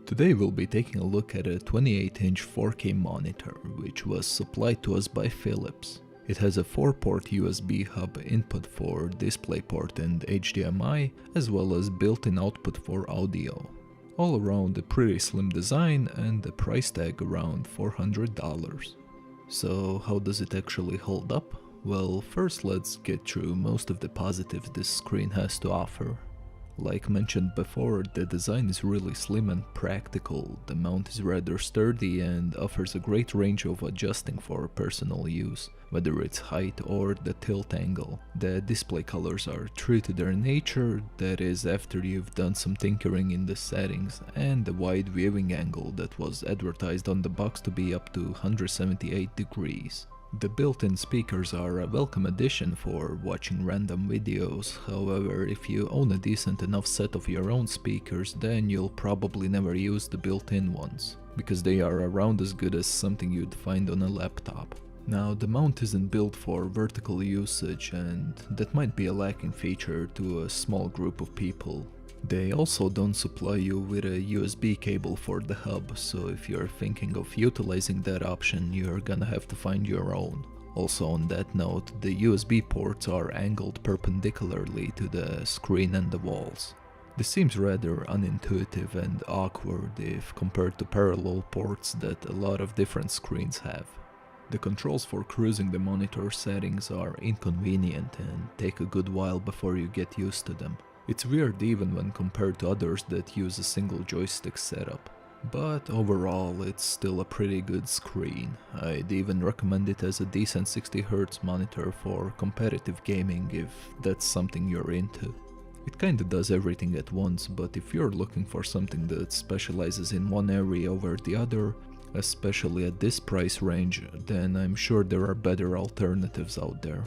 Today we'll be taking a look at a 28-inch 4K monitor, which was supplied to us by Philips. It has a 4-port USB hub input for DisplayPort and HDMI, as well as built-in output for audio. All around a pretty slim design and a price tag around $400. So how does it actually hold up? Well, first let's get through most of the positives this screen has to offer. Like mentioned before, the design is really slim and practical, the mount is rather sturdy and offers a great range of adjusting for personal use, whether it's height or the tilt angle. The display colors are true to their nature, that is after you've done some tinkering in the settings, and the wide viewing angle that was advertised on the box to be up to 178 degrees. The built-in speakers are a welcome addition for watching random videos, however, if you own a decent enough set of your own speakers, then you'll probably never use the built-in ones, because they are around as good as something you'd find on a laptop. Now, the mount isn't built for vertical usage, and that might be a lacking feature to a small group of people. They also don't supply you with a USB cable for the hub, so if you're thinking of utilizing that option, you're gonna have to find your own. Also on that note, the USB ports are angled perpendicularly to the screen and the walls. This seems rather unintuitive and awkward if compared to parallel ports that a lot of different screens have. The controls for cruising the monitor settings are inconvenient and take a good while before you get used to them. It's weird even when compared to others that use a single joystick setup. But overall, it's still a pretty good screen. I'd even recommend it as a decent 60Hz monitor for competitive gaming if that's something you're into. It kinda does everything at once, but if you're looking for something that specializes in one area over the other, especially at this price range, then I'm sure there are better alternatives out there.